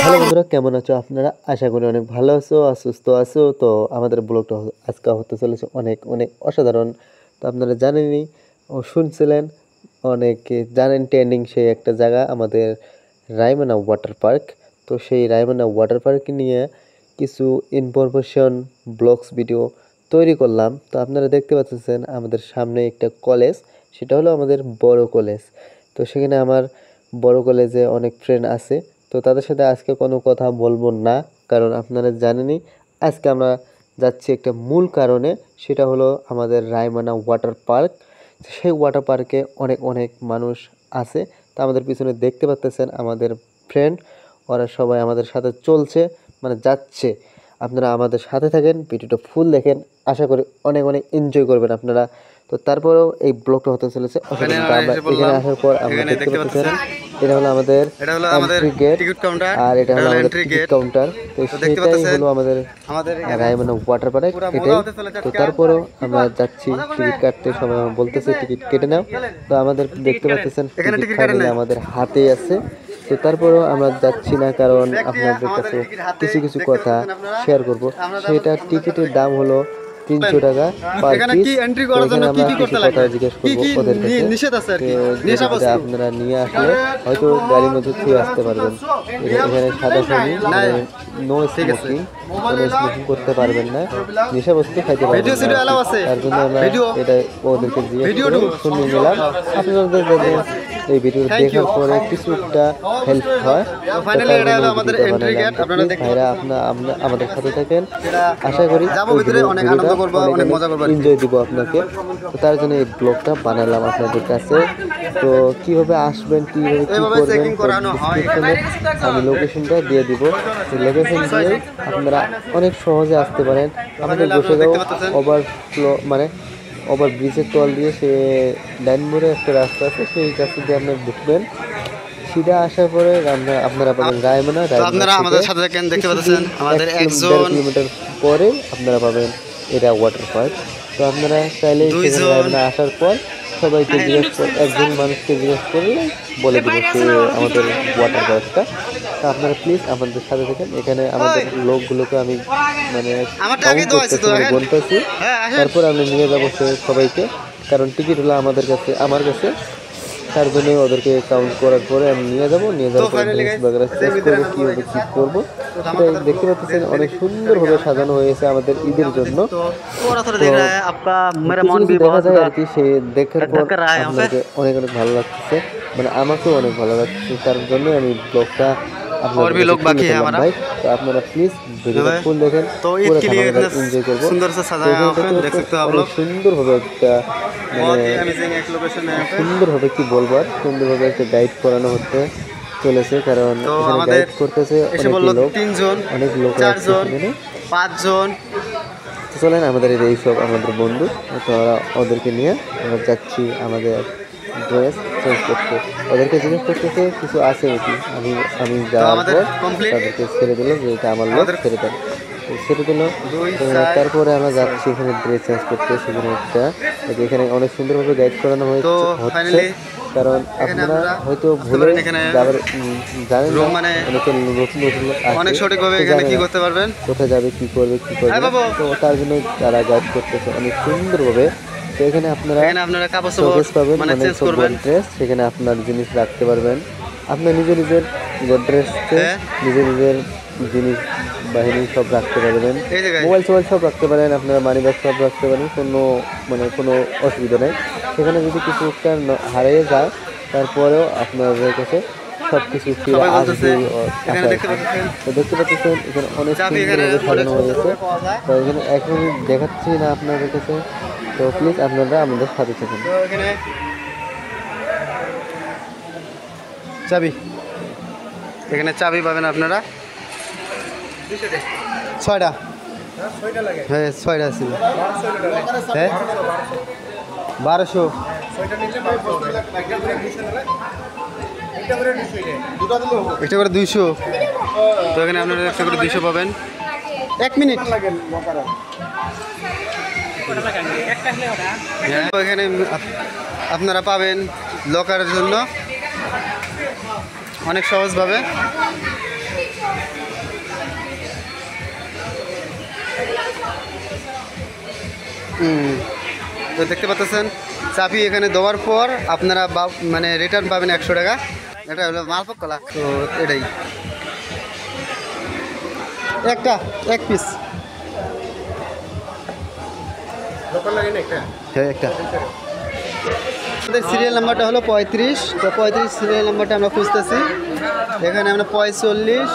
Hello বন্ধুরা, কেমন আছো আপনারা? আশা করি অনেক ভালো আছো আর সুস্থ আছো। তো আমাদের ব্লগটা আজকে হতে চলেছে অনেক অনেক অসাধারণ। তো আপনারা জানেনই ও শুনছিলেন, অনেকে জানেন ট্রেন্ডিং সেই একটা জায়গা আমাদের রায়মনা ওয়াটার পার্ক। তো সেই রায়মনা ওয়াটার পার্ক নিয়ে কিছু ইনফরমেশন ব্লগস ভিডিও তৈরি করলাম। তো আপনারা দেখতে পাচ্ছেন আমাদের সামনে একটা কলেজ, সেটা হলো আমাদের বড় কলেজ। তো সেখানে আমার বড় কলেজে অনেক ফ্রেন্ড আছে। তো তাদের সাথে আজকে কোনো কথা বলবো না, কারণ আপনারা জানেনই আজকে আমরা যাচ্ছি একটা মূল কারণে, সেটা হলো আমাদের রায়মনা ওয়াটার পার্ক। সেই ওয়াটার পার্কে অনেক অনেক মানুষ আছে। তো আমাদের পিছনে দেখতে পাচ্ছেন আমাদের ফ্রেন্ড, ওরা সবাই আমাদের সাথে চলছে, মানে যাচ্ছে। আপনারা আমাদের সাথে থাকেন, ভিডিওটা ফুল দেখেন, আশা করি অনেক অনেক এনজয় করবেন আপনারা। তো তারপরেও এই ব্লগটা হতে চলেছে অসাধারণ। তো আমরা এখানে আসার পর আমরা দেখতে পাচ্ছেন এটা হলো আমাদের এন্ট্রি গেট, আর এটা হলো আমাদের টিকিট কাউন্টার। তো সেটাই হলো আমাদের রায়মনা ওয়াটার পার্ক, এটাই। তো তারপরেও আমরা যাচ্ছি টিকিট কাটতে, সবাই বলতেছে টিকিট কেটে নাও। তো আমাদের দেখতে পাচ্ছেন টিকিট ফাইনালি আমাদের হাতেই আছে। তো তারপরেও আমরা যাচ্ছি না, কারণ আপনাদের কাছে কিছু কিছু কথা শেয়ার করব। সেটা টিকিটের দাম হলো 300 টাকা পার পিস। এখানে আমরা কিছু কথা জিজ্ঞেস করবো ওদের কাছে। আপনারা নিয়ে আসলে হয়তো গাড়ির মধ্যে ছুঁয়ে আসতে পারবেন। এখানে সাদা পানি, নো স্মোকিং, কোনো স্মোকিং করতে পারবেন না, নেশা বস্তু খাইতে পারবেন না। তার জন্য আমরা এটা ওদেরকে জিজ্ঞেস করে শুনে নিলাম। আপনাদের যাতে এই ভিডিও দেখার পরে কিছুটা হেল্প হয়, ভাইরা আমাদের সাথে থাকেন। আশা করি এনজয় দিব আপনাকে। তো তার জন্য এই ব্লগটা বানালাম আপনাদের কাছে। তো কিভাবে আসবেন, কিভাবে কি করবেন, আমি লোকেশনটা দিয়ে দিব। লোকেশন দিয়ে আপনারা অনেক সহজে আসতে পারেন। আমাদের গোসাইগাঁও ওভারফ্লো মানে ওভার ব্রিজের তল দিয়ে সে ডাইন মোড়ে একটা রাস্তা আছে, সেই রাস্তা দিয়ে আপনারা ঢুকবেন। সিধা আসার পরে আপনারা পাবেন রায়মনা। আপনারা আমাদের সাথে দেখেন, দেখতে পাচ্ছেন আমাদের 1 কিলোমিটার পরে আপনারা পাবেন এটা ওয়াটার পার্ক। তো আপনারা চাইলে রায়মনা আসার পর সবাইকে জিজ্ঞেস করে, একজন মানুষকে জিজ্ঞেস করলে বলে দেবো সে আমাদের ওয়াটার পার্কটা। তো আপনারা প্লিজ আমাদের সাথে থাকেন। এখানে আমাদের লোকগুলোকে আমি মানে বলতেছি, তারপর আমি নিয়ে যাবো সবাইকে, কারণ টিকিট হলো আমার কাছে। তার জন্য ওদেরকে কাউন্ট করার পরে আমি নিয়ে যাওয়ার পরে চেক করবো কীভাবে কী করবো। সেটা দেখতে পাচ্ছেন অনেক সুন্দরভাবে সাজানো হয়েছে আমাদের ঈদের জন্য। দেখা যায় আর কি, সে দেখার পর আপনাকে অনেক অনেক ভালো লাগতেছে, মানে আমাকেও অনেক ভালো লাগতেছে। তার জন্য আমি ব্লগটা ভাই। তো আপনারা প্লিজ ভিডিওটা ফুল দেখেন, এনজয় করবো। সুন্দরভাবে একটা সুন্দরভাবে কি বলবো, আর সুন্দরভাবে একটা গাইড করানো হতে চলেছে, কারণ এখানে গাইড করতেছে অনেক লোক আছে, 5 জন। চলেন আমাদের এইসব আমাদের বন্ধু, তো ওদেরকে নিয়ে আমরা যাচ্ছি আমাদের ড্রেস চেঞ্জ করতে। ওদেরকে জিজ্ঞেস করতেছে কিছু আছে নাকি। আমি যাওয়ার পর তাদেরকে ছেড়ে দিল যে এটা আমার লোক, ছেড়ে দিল। তারপরে আমরা যাচ্ছি এখানে ড্রেস চেঞ্জ করতে। সেখানে এখানে অনেক সুন্দরভাবে গাইড করানো হচ্ছে, কারণ আপনারা হয়তো ভুলে যাবার জানেন না, অনেকে নতুন অনেক সঠিকভাবে এখানে কি করতে পারবেন, কোথায় যাবে, কি করবে। তো তার জন্য তারা গাইড করতেছে অনেক সুন্দরভাবে। তো এখানে আপনারা শোকেস পাবেন, মানে ড্রেস, সেখানে আপনার জিনিস রাখতে পারবেন। আপনার নিজের ড্রেস, নিজের জিনিস বাহিনী সব রাখতে পারবেন, মোবাইল সব রাখতে পারেন, আপনারা মানি ব্যাগ সব রাখতে পারেন, কোনো অসুবিধা নেই। সেখানে যদি কিছু একটা হারিয়ে যায়, তারপরেও আপনাদের কাছে সব কিছু ফিরে আসবে। তো দেখতে পাচ্ছেন এখানে অনেক সুন্দরভাবে সাজানো হয়েছে। তো এখানে এখন দেখাচ্ছি না আপনাদের কাছে, তো প্লিজ আপনারা আমাদের সাথে থাকুন। এখানে চাবি পাবেন আপনারা 6টা। হ্যাঁ 6টা ছিল, হ্যাঁ 1200। একটা করে 200। তো এখানে আপনারা একটা করে 200 পাবেন। 1 মিনিট। এখানে আপনারা পাবেন লকারের জন্য অনেক সহজভাবে। তো দেখতে পাচ্ছেন চাবি এখানে দেওয়ার পর আপনারা মানে রিটার্ন পাবেন 100 টাকা। এটা হলো মালপক কলা, তো এটাই এক পিস হ্যাঁ একটা। আমাদের সিরিয়াল নাম্বারটা হলো 35, তো 35 সিরিয়াল নাম্বারটা আমরা খুঁজতেছি। এখানে আমরা 45,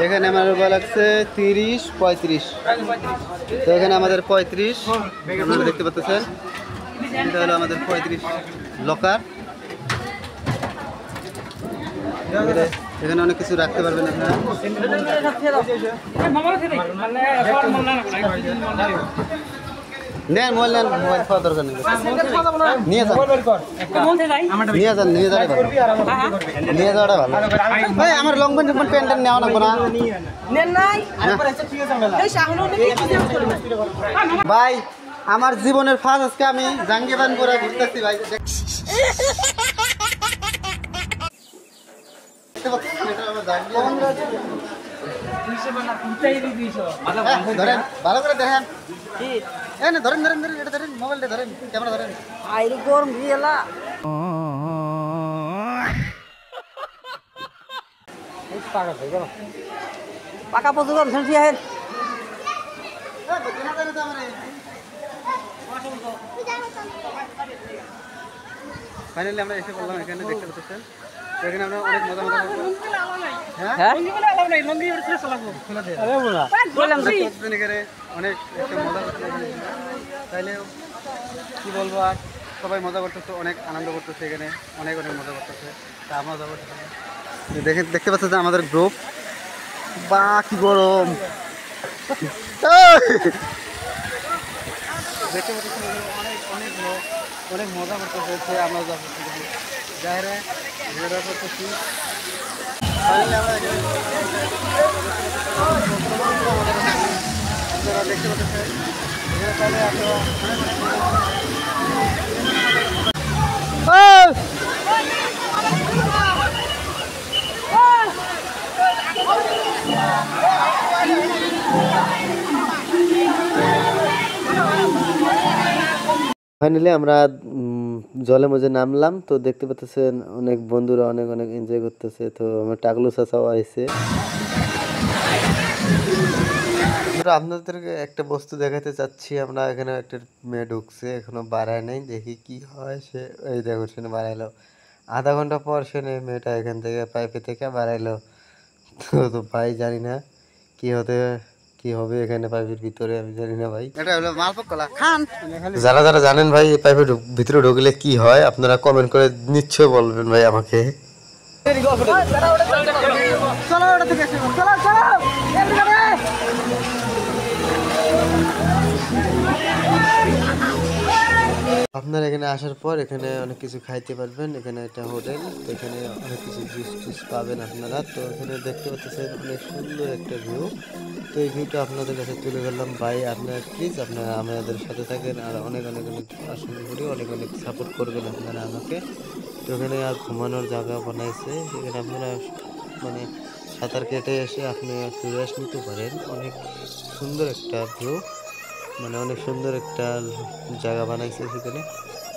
এখানে আমার বলা লাগছে 30, 35। তো এখানে আমাদের 35 আপনারা দেখতে পাচ্ছেন, এটা হলো আমাদের 35 লকার। এখানে অনেক কিছু রাখতে পারবেন আপনারা। নেন মোবাইল, নেন মোবাইল খাওয়া দরকার নেই, নিয়ে যান নিয়ে যাওয়াটা ভালো। ভাই আমার লং প্যান্ট প্যান্ট নেওয়া লাগবো না ভাই। আমার জীবনের ফার্স্ট আজকে আমি জাঙ্গিবান করে ঘুরতেছি ভাই। ধরেন ভালো করে দেখেন, ধরেন ধরেন ধরেন, এটা ধরেন, মোবাইলটা ধরেন, ক্যামেরা ধরেন। গরম গিয়েলা পাকা পচু গরম শুনছি আহেন ফাইনালি আমরা এসে বললাম এখানে, দেখতে পাচ্ছেন এখানে আমরা অনেক মজা মজা করবো। অনেক একটা মজা করতে তাইলে কি বলবো, আর সবাই মজা করতেছে, অনেক আনন্দ করতেছে এখানে, অনেক অনেক মজা করতেছে। তা আমরা মজা করতেছে দেখতে পাচ্ছেন যে আমাদের গ্রুপ, বা কি গরম দেখতে পাচ্ছেন অনেক অনেক লোক অনেক মজা করতেছে। আমরা যা করতেছি যাইরে ভিডিও করতেছি। ফাইনালি আমরা আপনারা দেখতে পাচ্ছেন এখানে তাহলে আপনারা ফাইনালি আমরা জলে মজে নামলাম। তো দেখতে পাচ্ছেন অনেক বন্ধুরা অনেক অনেক এনজয় করতেছে। তো আমার টাকলু চাচাও আইছে। আপনাদেরকে একটা বস্তু দেখাতে চাচ্ছি। আমরা এখানে একটা মেয়ে ঢুকছে, এখনো বাড়ায় নাই, দেখি কি হয়। সে এই দেখো সে বাড়াইলো, আধা ঘন্টা পর সে মেয়েটা এখান থেকে পাইপে থেকে বাড়াইলো। তো ভাই জানি না কি হবে এখানে পাইপের ভিতরে, আমি জানি না ভাই। এটা হলো মালপক কলা খান। যারা যারা জানেন ভাই এই পাইপের ভিতরে ঢুকলে কি হয়, আপনারা কমেন্ট করে নিশ্চয় বলবেন ভাই আমাকে। আপনারা এখানে আসার পর এখানে অনেক কিছু খাইতে পারবেন। এখানে একটা হোটেল, তো এখানে অনেক কিছু জুস টুস পাবেন আপনারা। তো এখানে দেখতে পাচ্ছেন অনেক সুন্দর একটা ভিউ। তো এই ভিউটা আপনাদের কাছে তুলে ধরলাম ভাই। আপনারা প্লিজ আপনারা আমাদের সাথে থাকেন আর অনেক অনেক অনেক আশা করি অনেক অনেক সাপোর্ট করবেন আপনারা আমাকে। তো এখানে আর ঘুমানোর জায়গা বানাইছে, এখানে আপনারা মানে সাঁতার কেটে এসে আপনি একটু রেস্ট নিতে পারেন। অনেক সুন্দর একটা ভিউ, মানে অনেক সুন্দর একটা জায়গা বানাইছে সেখানে।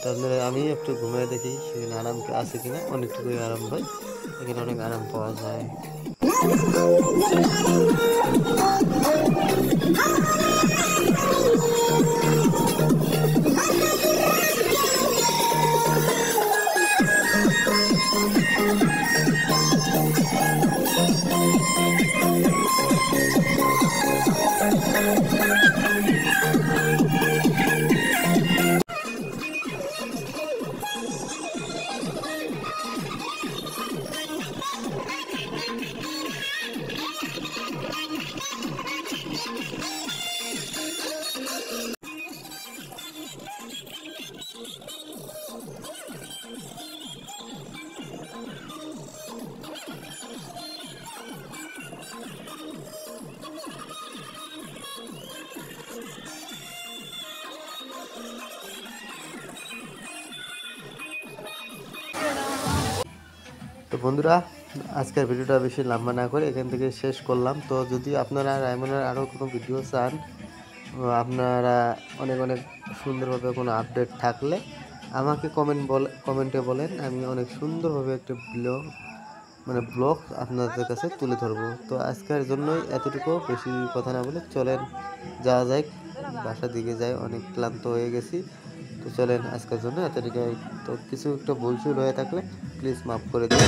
তো আপনারা আমি একটু ঘুমিয়ে দেখি সেখানে আরাম আছে কিনা। অনেকটুকুই আরাম হয়, এখানে অনেক আরাম পাওয়া যায়। তো বন্ধুরা, আজকের ভিডিওটা বেশি লম্বা না করে এখান থেকে শেষ করলাম। তো যদি আপনারা রায়মনের আরও কোনো ভিডিও চান, আপনারা অনেক অনেক সুন্দরভাবে কোনো আপডেট থাকলে আমাকে কমেন্টে বলেন, আমি অনেক সুন্দরভাবে একটা ব্লগ আপনাদের কাছে তুলে ধরবো। তো আজকের জন্যই এতটুকু, বেশি কথা না বলে চলেন যাওয়া যায়, বাসার দিকে যাই, অনেক ক্লান্ত হয়ে গেছি। তো চলেন আজকের জন্য এতটুকুই। তো কিছু একটা ভুল হয়ে থাকলে প্লিজ মাফ করে দিন।